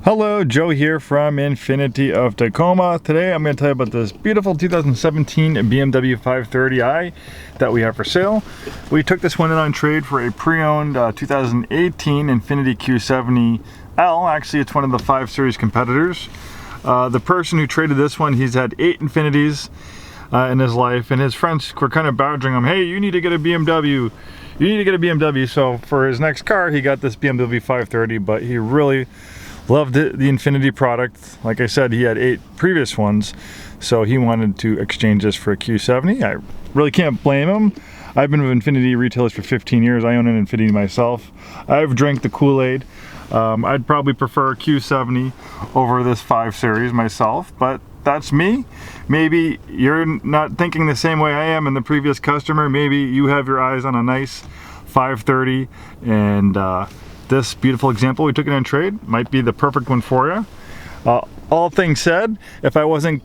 Hello, Joe here from Infiniti of Tacoma. Today I'm going to tell you about this beautiful 2017 BMW 530i that we have for sale. We took this one in on trade for a pre-owned 2018 Infiniti Q70L. Actually, it's one of the 5 Series competitors. The person who traded this one, he's had 8 Infinitis in his life, and his friends were kind of badgering him, hey, you need to get a BMW. You need to get a BMW. So for his next car, he got this BMW 530, but he really loved the Infiniti product. Like I said, he had 8 previous ones, so he wanted to exchange this for a Q70. I really can't blame him. I've been with Infiniti retailers for 15 years. I own an Infiniti myself. I've drank the Kool-Aid. I'd probably prefer a Q70 over this 5 Series myself, but that's me. Maybe you're not thinking the same way I am and the previous customer. Maybe you have your eyes on a nice 530, and this beautiful example we took it in trade might be the perfect one for you. All things said, if I wasn't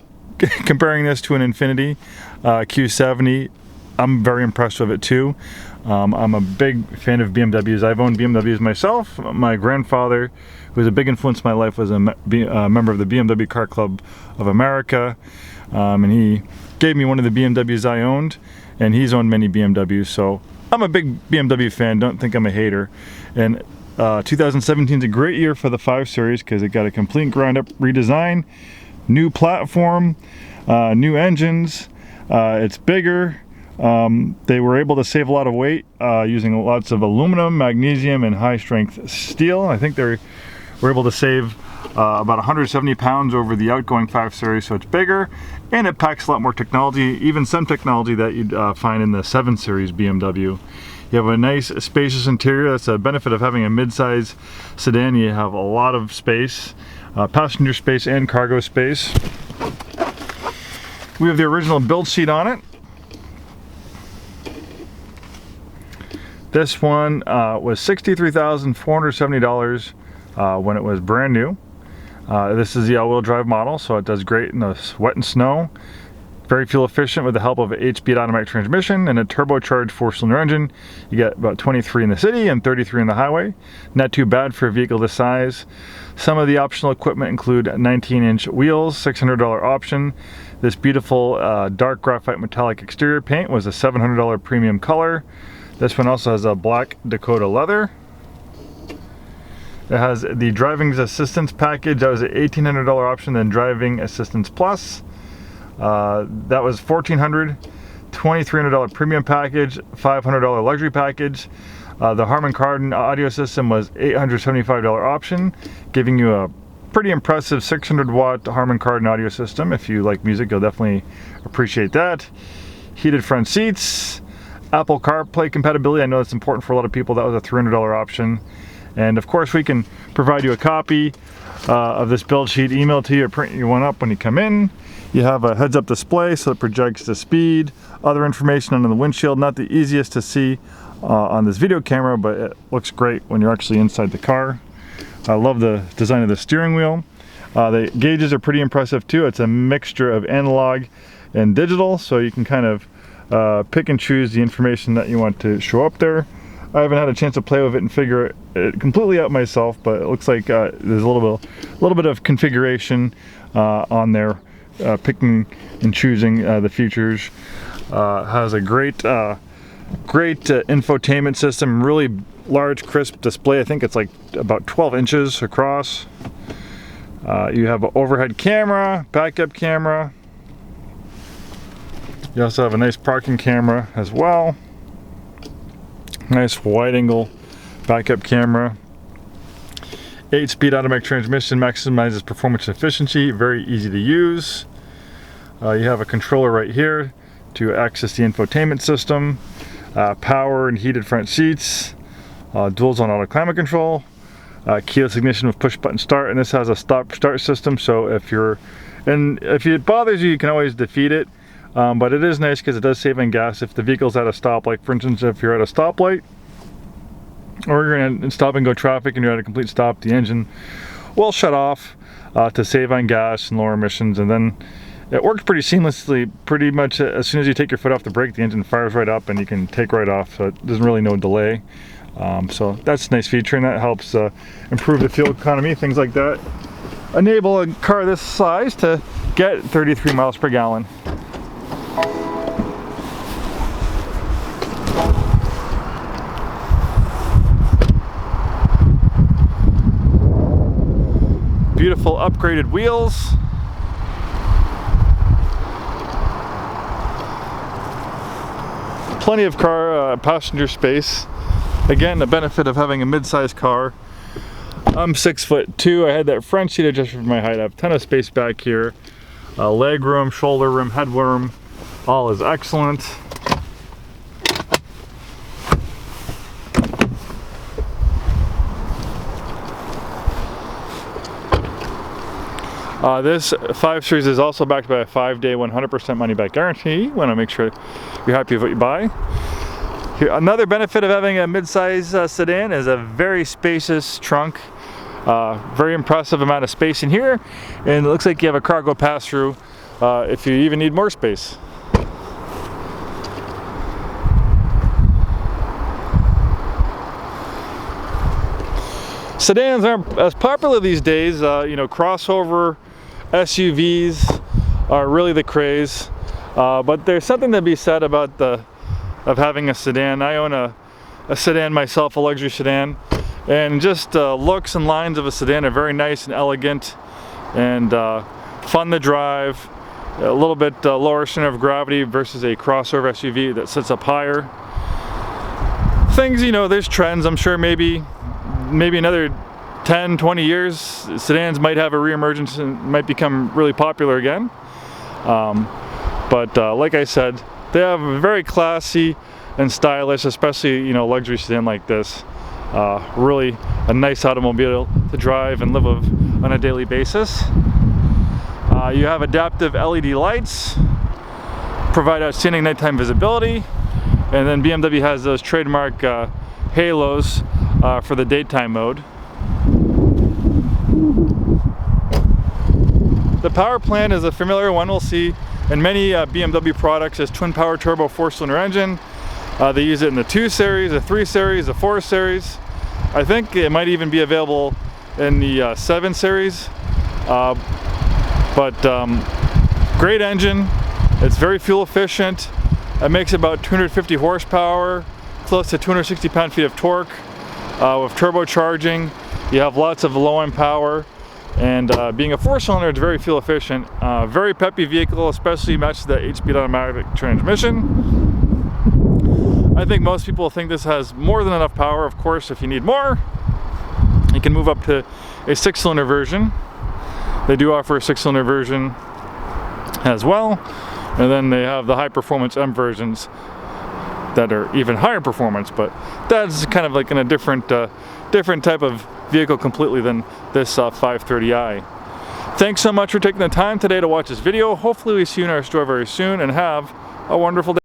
comparing this to an Infiniti Q70, I'm very impressed with it too. I'm a big fan of BMWs. I've owned BMWs myself. My grandfather, who was a big influence in my life, was a member of the BMW Car Club of America, and he gave me one of the BMWs I owned, and he's owned many BMWs, so I'm a big BMW fan. Don't think I'm a hater. And 2017 is a great year for the 5 Series because it got a complete ground-up redesign, new platform, new engines. It's bigger. They were able to save a lot of weight using lots of aluminum, magnesium, and high-strength steel. I think they were able to save about 170 pounds over the outgoing 5 Series, so it's bigger, and it packs a lot more technology, even some technology that you'd find in the 7 Series BMW. You have a nice spacious interior. That's a benefit of having a mid-size sedan. You have a lot of space, passenger space and cargo space. We have the original build sheet on it. This one was $63,470 when it was brand new. This is the all-wheel drive model, so it does great in the wet and snow. Very fuel efficient with the help of an 8-speed automatic transmission and a turbocharged 4-cylinder engine. You get about 23 in the city and 33 in the highway. Not too bad for a vehicle this size. Some of the optional equipment include 19-inch wheels, $600 option. This beautiful dark graphite metallic exterior paint was a $700 premium color. This one also has a black Dakota leather. It has the driving assistance package. That was an $1,800 option, then driving assistance plus. That was $1,400, $2,300 premium package, $500 luxury package. The Harman Kardon audio system was $875 option, giving you a pretty impressive 600 watt Harman Kardon audio system. If you like music, you'll definitely appreciate that. Heated front seats, Apple Carplay Compatibility. I know that's important for a lot of people. That was a $300 option. And of course, we can provide you a copy of this build sheet, email to you, or print you one up when you come in. You have a heads-up display, so it projects the speed, other information under the windshield. Not the easiest to see on this video camera, but it looks great when you're actually inside the car. I love the design of the steering wheel. The gauges are pretty impressive too. It's a mixture of analog and digital, so you can kind of pick and choose the information that you want to show up there. I haven't had a chance to play with it and figure it completely out myself, but it looks like there's a little bit of configuration on there, picking and choosing the features. Has a great infotainment system, really large, crisp display. I think it's like about 12 inches across. You have an overhead camera, backup camera. You also have a nice parking camera as well. Nice wide angle backup camera. 8-speed automatic transmission maximizes performance and efficiency. Very easy to use. You have a controller right here to access the infotainment system. Power and heated front seats. Dual zone auto climate control. Keyless ignition with push button start, and this has a stop start system, so if it bothers you, you can always defeat it. But it is nice because it does save on gas if the vehicle's at a stop. Like for instance, if you're at a stoplight or you're in a stop and go traffic and you're at a complete stop, the engine will shut off to save on gas and lower emissions, and then it works pretty seamlessly. Pretty much as soon as you take your foot off the brake, the engine fires right up and you can take right off, so there's really no delay. So that's a nice feature, and that helps improve the fuel economy, things like that. enable a car this size to get 33 miles per gallon. Beautiful upgraded wheels. Plenty of passenger space. Again, the benefit of having a mid-sized car. I'm 6'2". I had that front seat adjusted for my height. I have a ton of space back here. Leg room, shoulder room, headroom, all is excellent. This 5 Series is also backed by a 5-day 100% money back guarantee. You want to make sure you're happy with what you buy. Here, another benefit of having a mid-size sedan is a very spacious trunk. Very impressive amount of space in here, and it looks like you have a cargo pass-through if you even need more space. Sedans aren't as popular these days. You know, crossover SUVs are really the craze, but there's something to be said about having a sedan. I own a sedan myself, a luxury sedan, and just looks and lines of a sedan are very nice and elegant and fun to drive. A little bit lower center of gravity versus a crossover SUV that sits up higher. Things, you know, there's trends. I'm sure maybe another 10, 20 years, sedans might have a reemergence and might become really popular again. But like I said, they have a very classy and stylish, especially, you know, luxury sedan like this. Really a nice automobile to drive and live with on a daily basis. You have adaptive LED lights, provide outstanding nighttime visibility, and then BMW has those trademark halos for the daytime mode. The Powerplant is a familiar one we'll see in many BMW products as twin power turbo 4-cylinder engine. They use it in the 2 Series, the 3 Series, the 4 Series. I think it might even be available in the 7 Series. Great engine. It's very fuel efficient. It makes about 250 horsepower, close to 260 pound-feet of torque. With turbocharging, you have lots of low-end power. And being a 4-cylinder, it's very fuel efficient. Very peppy vehicle, especially matches the 8-speed automatic transmission. I think most people think this has more than enough power. Of course, if you need more, you can move up to a 6-cylinder version. They do offer a 6-cylinder version as well. And then they have the high-performance M versions that are even higher performance, but that's kind of like in a different type of vehicle completely than this 530i. Thanks so much for taking the time today to watch this video. Hopefully we see you in our store very soon, and have a wonderful day.